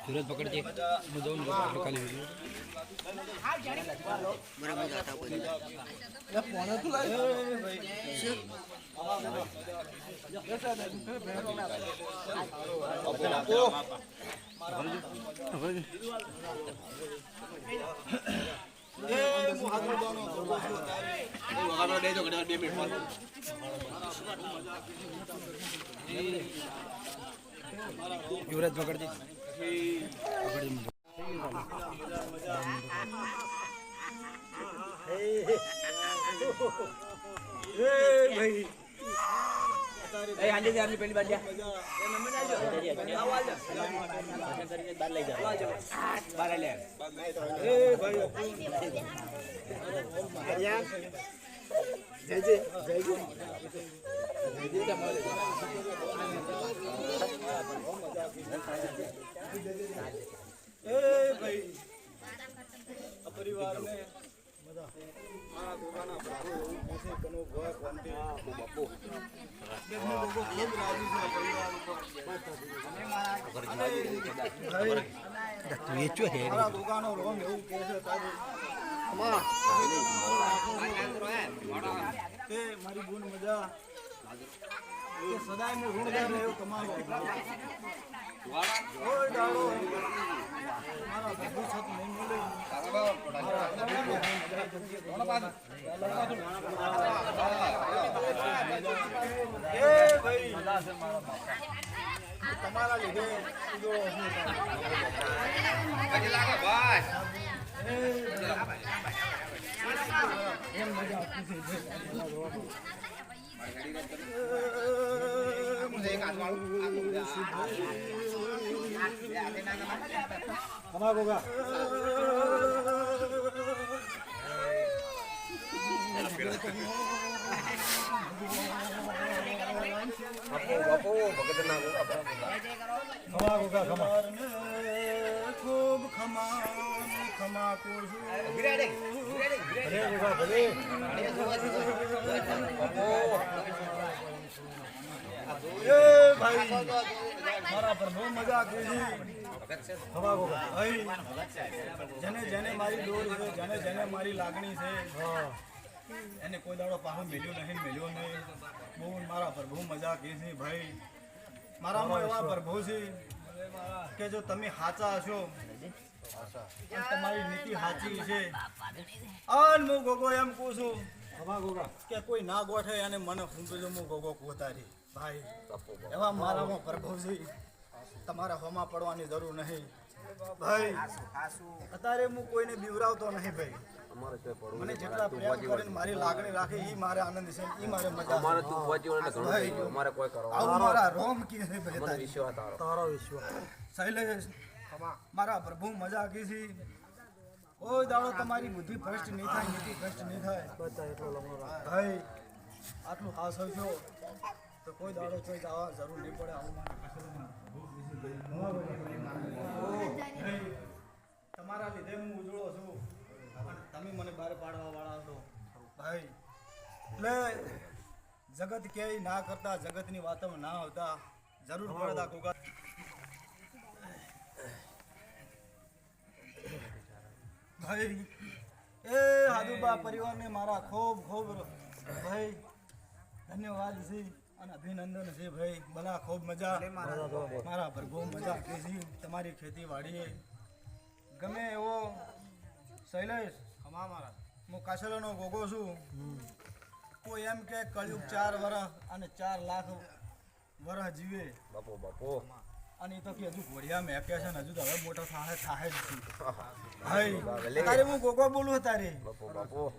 सूरज पकड़ते मैं जाऊँ आटलो खाली वीडियो बराबर जाता कोई या फोन तो लाए युवराज पकड़ दे भाई हांडी से पहली बार लिया बाहर ले जा बाहर ले भाई जय जय जय भाई परिवार में मारा दुकाना बापू ऐसे कनो गोया क्वांटी बापू देखने लोगों खूब राजी से परिवार ऊपर भाई तो ये क्यों है मारा दुकानो रोम એવું કે છે તારે અમા તે મારી બોન મજા એ સદાય મે ઋણદાર રહ્યો તમારો ઓય ડાળો મારા બધું છત નહીં મળે એ ભાઈ તમારા લીધે જો લાગે ભાઈ એમ મજા આવતી છે मुझे एक आदमी कमाल होगा बापू भगत ना होगा कमाल होगा कमाल खूब खमा खमा को गिरा दे भले होगा भले ए भाई मारा पर बहुत मजा की हवा को भाई जने जने मारी डोर છે જને જને મારી લાગણી છે એને કોઈ દાડો પાહો મેલ્યો નહીં બહુ મારા પર બહુ મજા કી છે ભાઈ મારામાં એવા પ્રભુ છે કે જો તમે સાચા હશો તમારી નીતિ સાચી છે અન હું ગોગો એમ કહું છું હવા ગોગા કે કોઈ ના ગોઠે અને મને ફૂંકજો હું ગોગો કોતારી ભાઈ એવા મારામાં પ્રભુ છે તમારે હોમાં પડવાની જરૂર નહીં ભાઈ અત્યારે હું કોઈને બીવરાવતો નહીં ભાઈ મને જેટલા પ્રેમ કરીને મારી લાગણી રાખે ઈ મારે આનંદ છે ઈ મારે મજા અમારે તું પહોંચ્યો એટલે ઘણું થઈ ગયું અમારે કોઈ કરો આવું મારા રોમ કી છે ભાઈ મને વિશ્વાસ તારો વિશ્વાસ શૈલેશ મારા પ્રભુ મજા કી છે કોઈ દાડો તમારી બુદ્ધિ ભ્રષ્ટ નહીં થાય નીતિ ભ્રષ્ટ નહીં થાય બધા એટલો લમણો ભાઈ આટલું ખાસ હોય છો તો કોઈ દાડો કોઈ જવા જરૂર નહીં પડે આવું તમારા લીધે હું ઉજળો છું તમે મને બહાર પાડવા વાળા છો ભાઈ એટલે જગત ક્યાંય ના કરતા જગતની વાતમાં ના આવતા જરૂર પડતા કોકા ભાઈ એ હાદુબા પરિવારને મારા ખૂબ ખૂબ ભાઈ ધન્યવાદ છે અને અભિનંદન છે ભાઈ ભલા ખૂબ મજા મારા પર બહુ મજા કે છે તમારી ખેતીવાડીએ ગમે એવો શૈલેષ મારા હું કાશલાનો ગોગો છું કોઈ એમ કે કળયુગ 4 વર્ષ અને 4 લાખ વર્ષ જીવે બાપો બાપો અને એ તો કે હજુ ઘોડિયા મેકે છે ને હજુ તો હવે મોટો થાય જ છે ભાઈ તારે હું ગોગો બોલું તારે બાપો બાપો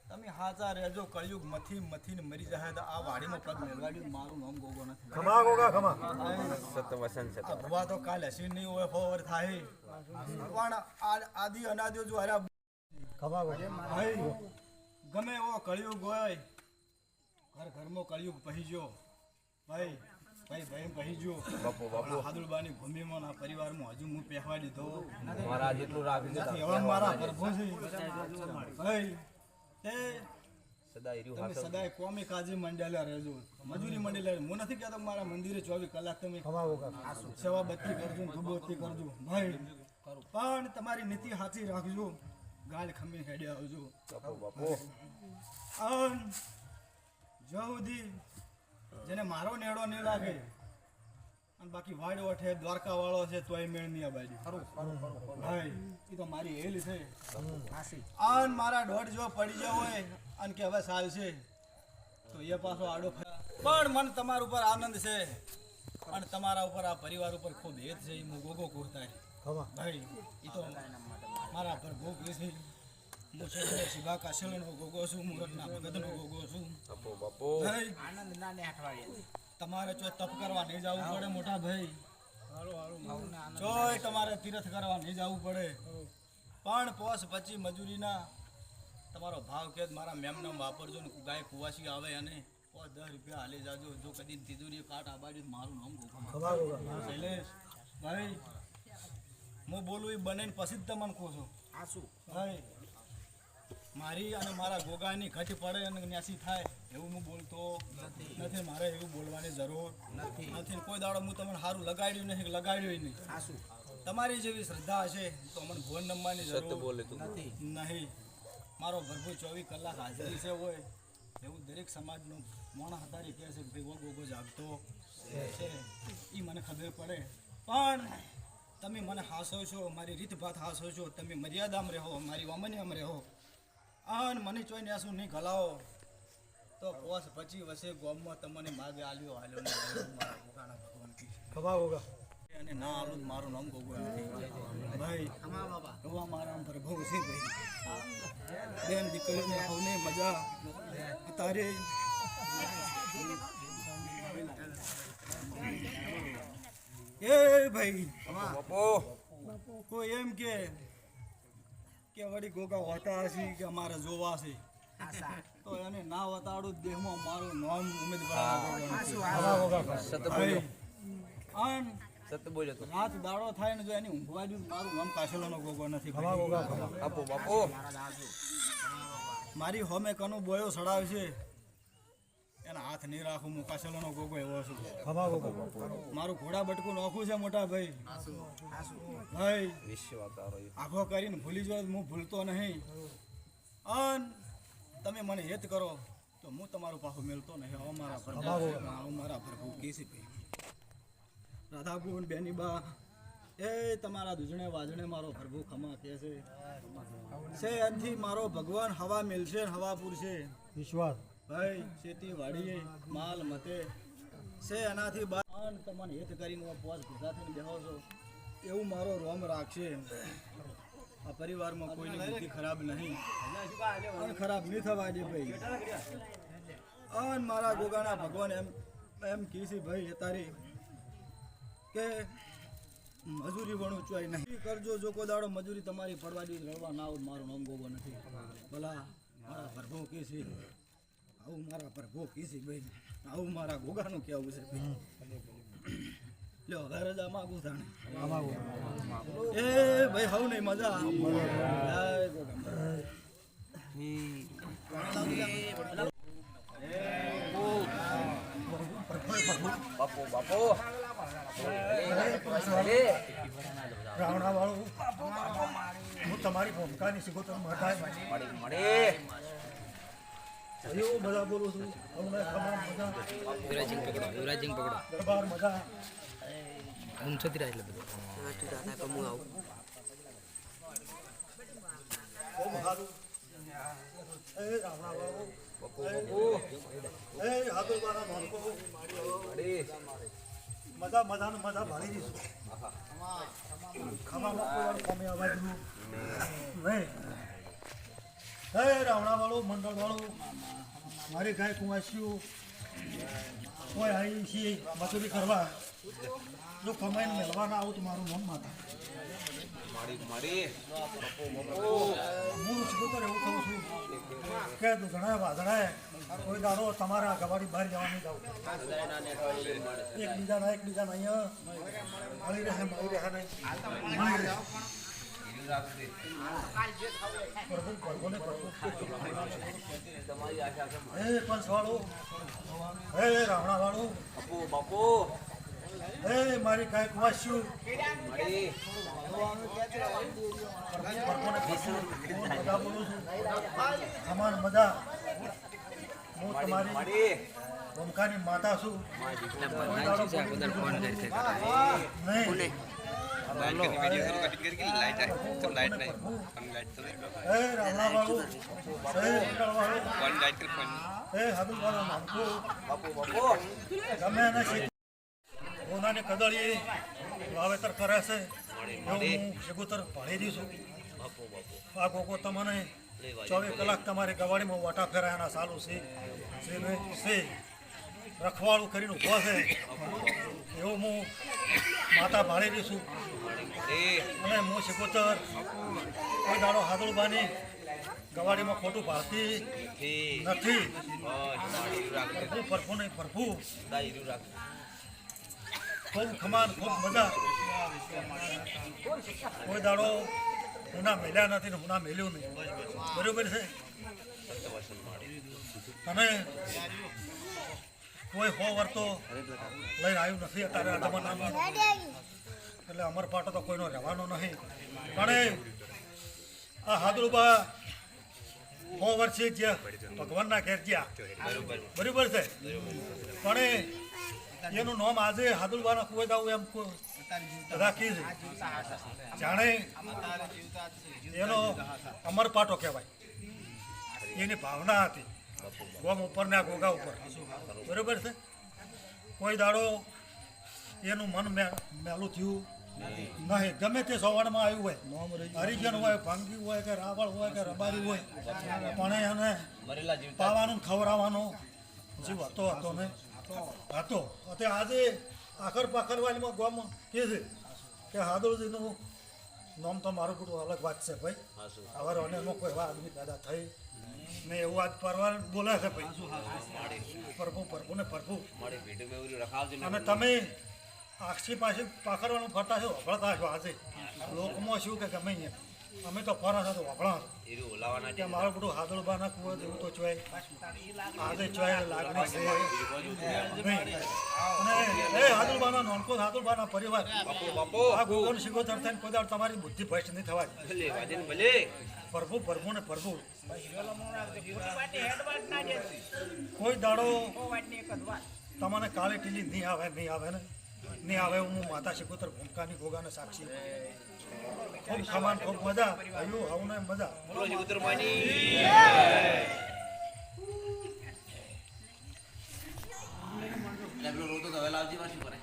તમે હાચા રહેજો કળયુગ મથીને મરી જાય તો આ વાડીમાં પગ મેળવાડ્યું મારું નામ ગોગો નથી ખમા ગોગા ખમા સત વસન સત ભવા તો કાલ હસી નહીં હોય ફોર થાય પણ આદિ અનાદિ જો હારા ખમા ગોગા ભાઈ ગમે એવો કળયુગ હોય ઘરમાં કળયુગ પહીજો ભાઈ પહીજો બાપો બાપો હાદુલબાની ભૂમિમાં ના પરિવારમાં હજુ હું પહેવા દીધો મારા જેટલું રાખી નથી હવે મારા પ્રભુ છે ભાઈ તે તમે સદાય કોમી કાજી મંડેલા રહેજો, મજૂરી મંડેલા. હું નથી કહેતો મારા મંદિરે 24 કલાક તમે સેવા બત્તી કરજો, ધૂબોતી કરજો ભાઈ, પણ તમારી નીતિ સાચી રાખજો, ગાળ ખમી હેડે આવજો. જહુદી જેને મારો નેડો નહીં લાગે અને બાકી વાડો અઠે દ્વારકા વાળો છે તોય મેળ નહીં આ બાજુ ભાઈ, એ તો મારી હેલ છે. આન મારા દોઢ જો પડી ગયો હોય અને કે હવે સાલ છે તો એ પાછો આડો પણ મને તમારા ઉપર આનંદ છે અને તમારા ઉપર આ પરિવાર ઉપર ખૂબ હેત છે. હું ગોગો કુર્તા ભાઈ, એ તો મારા પર ભોગ છે. હું છે શિવા કાશેલનો ગોગો છું, મુરતના ભગતનો ગોગો છું. તમારે ચોય તપ કરવા નહીં જવું પડે મોટા ભાઈ, ચોય તમારે તીર્થ કરવા નહીં જવું પડે, પણ પોસ પછી મજૂરીના તમારો ભાવ કે મારા મેમને વાપરજો ને ગાય કુવાસી આવે અને 10 રૂપિયા હાલી જાજો. જો કદી તિજોરી કાટ આબાડી મારું નામ શૈલેષ ભાઈ, હું બોલું એ બને પછી જ તમને કહું છું. ભાઈ મારી અને મારા ગોગાની ઘટ પડે અને ન્યાસી થાય એવું હું બોલતો નથી. મારે એવું બોલવાની જરૂર નથી. કોઈ દાડો હું તમને સારું લગાડ્યું નથી, લગાડ્યું નહીં. તમારી જેવી શ્રદ્ધા હશે તો મને ફોન નંબરની જરૂર નહીં. મારો ભરપૂર 24 કલાક હાજરી છે હોય એવું દરેક સમાજનું મોણા હતારી કહે છે કે ભાઈ ગોગો જાગતો છે, એ મને ખબર પડે. પણ તમે મને હાસો છો, મારી રીતભાત હાસો છો, તમે મર્યાદામાં રહો, મારી વામન્યામાં રહો અને મને ચોઈ ન્યાસું નહીં ગલાવો તો પોસ પછી વસે ગોમમાં તમને માગે આલ્યો હાલ્યો મારા ગોગાના ભગવાન અને ના આલું મારું નામ ગોગો નથી ભાઈ. ગોવા મારા પ્રભુ છે ભાઈ, બેન દીકરીને સૌને મજા તારે એ ભાઈ. કોઈ એમ કે વળી ગોગા હોતા હશે કે અમારે જોવા છે તો એને ના વતાડું દેહમાં મારું નામ ઉમેદવાર રાત દાડો થાય ને જો એની ઊંઘવા દઉં મારું નામ કાશેલોનો ગોગો નથી. મારી હોમે કનું બોયો સડાવશે એના હાથ નહીં રાખું, હું કાશેલોનો ગોગો એવો છું. મારું ઘોડા બટકું નોખું છે મોટા ભાઈ. ભાઈ આખો કરીને ભૂલી જાવ હું ભૂલતો નહીં. અન તમે મને હેત કરો તો હું તમારું પાછું મેળતો નહીં. મારા પ્રભુ કેસી ભાઈ રાધાપુર બેની બા એ તમારા દુજણે વાજણે મારો પ્રભુ ખમા કે છે એનથી મારો ભગવાન હવા મેલશે, હવા પૂરશે વિશ્વાસ ભાઈ. ખેતી વાડીએ માલ મતે છે એનાથી બાર તમને હેત કરીને પોસ ભેગા થઈને બેહો છો એવું મારો રોમ રાખશે. આ પરિવારમાં કોઈની બુદ્ધિ ખરાબ નહીં અને ખરાબ નહીં થવા દે ભાઈ. અને મારા ગોગાના ભગવાન એમ કીધી ભાઈ તારી કે મજૂરી વણું ચોય નહીં કરજો. જો કોઈ દાડો મજૂરી તમારી પડવા દી રડવા ના આવું મારું નામ ગોગો નથી. ભલા મારા પ્રભુ કે છે આવું, મારા પ્રભુ કે છે ભાઈ આવું મારા ગોગાનું કહેવું છે ભાઈ. લ્યો હવે રજા માગું તાણે એ ભાઈ હવ નહીં મજા રાવણા વાળું હું તમારી ભૂમિકાની સિગોતર મળે બધા બોલું છું. યુવરાજિંગ પકડો દરબાર મજા હું છતી રહ્યા એટલે બધું બહુ સારું. એ રાવણા વાળું એ હાથો મારા ભાલકો મજા મજાને મજા ભાળી દઈશું. ખાવામાં કોઈ વાર કોમે અવાજ નહીં. હે રાવણા વાળું મંડળ વાળું મારી ગાય કુંવાસ્યું કોઈ આવી છીએ મજૂરી કરવા. જો કમાઈને મેળવાના આવું તો મારું નામ માતા હું સિકોતર એવું કહું છું કે દુધણા વાધણાએ કોઈ દાડો તમારા ગવાડી બહાર જવા નહીં જાવ. એકબીજાના અહીંયા મળી રહે નહીં. પ્રભુ પ્રભુને પ્રભુ હે પંચવાળો હે રાવણાવાળો હે મારી ગાય કુવાસ્યું પ્રભુને પ્રભુ હું બધા બોલું છું અમાર મજા હું તમારી ભૂમકાની માતા છું નહીં હે રાવણાવાળો હે મંડળવાળો હે હાદુવાળો નામકો ગમે એને સોનાની કદળી વાવેતર કરે છે એવું હું શેગુતર ભણી દઈશું આ ગોગો તમને 24 કલાક તમારી ગવાડીમાં વાટા ફેરાયાના ચાલુ છે રખવાળું કરીને ઊભો છે એવું હું માતા ભાળી દઈશું અને હું શેગુતર કોઈ દાડો હાદળબાની ગવાડીમાં ખોટું ભાળતી નથી પ્રભુ પ્રભુ નહીં પ્રભુ ખૂબ ખમાન ખૂબ મજા કોઈ દાડો હુના મેલ્યા નથી ને હુના મેલ્યું નહીં બરાબર છે અને કોઈ હો વર્તો લઈને આવ્યું નથી અત્યારે આ જમાનામાં એટલે અમર પાટો તો કોઈનો રહેવાનો નહીં પણ આ હાદળુબા 100 વર્ષે જ્યાં ભગવાનના ઘેર જ્યાં બરાબર છે પણ એનું નામ આજે હાદુલબાના કુવે દાવું એમ રાખી છે જાણે એનો અમર પાટો કહેવાય એની ભાવના હતી ગોમ ઉપર ને આ ગોગા ઉપર બરાબર છે કોઈ દાડો એનું મન મેલું થયું નહીં ગમે તે સવારમાં આવ્યું હોય હરિજન હોય ભાંગી હોય કે રાવળ હોય કે રબારી હોય પણ એને પાવાનું ખવડાવવાનો જીવ હતો ને હતો તે આજે આખર પાખરવાલીમાં ગામમાં કહે છે કે હાદળજીનું નામ તો મારું બધું અલગ વાત છે ભાઈ હવે અને એમાં કોઈ એવા આદમી પેદા થઈ ને એવું આજ પરવાર બોલે છે ભાઈ પ્રભુ પ્રભુ ને પ્રભુ અને તમે આક્ષી પાછી પાખરવાનું ફરતા છો વફળતા છો આજે લોકમાં શું કે ગમે એમ અમે તો ફરા છો તો વફળા કે મારું બધું હાદળબાના કુવો જેવું તો ચોય આજે ચોય લાગણી છે નહીં અને એ હાદળબાના નોનકો હાદળબાના પરિવાર આ ગોગોન શિગોતર થઈને કોઈ દાડ તમારી બુદ્ધિ ભ્રષ્ટ નહીં થવા પ્રભુ પ્રભુ ને પ્રભુ કોઈ દાડો તમને કાળી ટીલી નહીં આવે ને નહીં આવે હું માતા શિકોતર ભૂમકાની ગોગાને સાક્ષી ખૂબ સમાન ખૂબ મજા આવ્યું આવું મજા રોતો તો હવે લાવજી માં શું કરે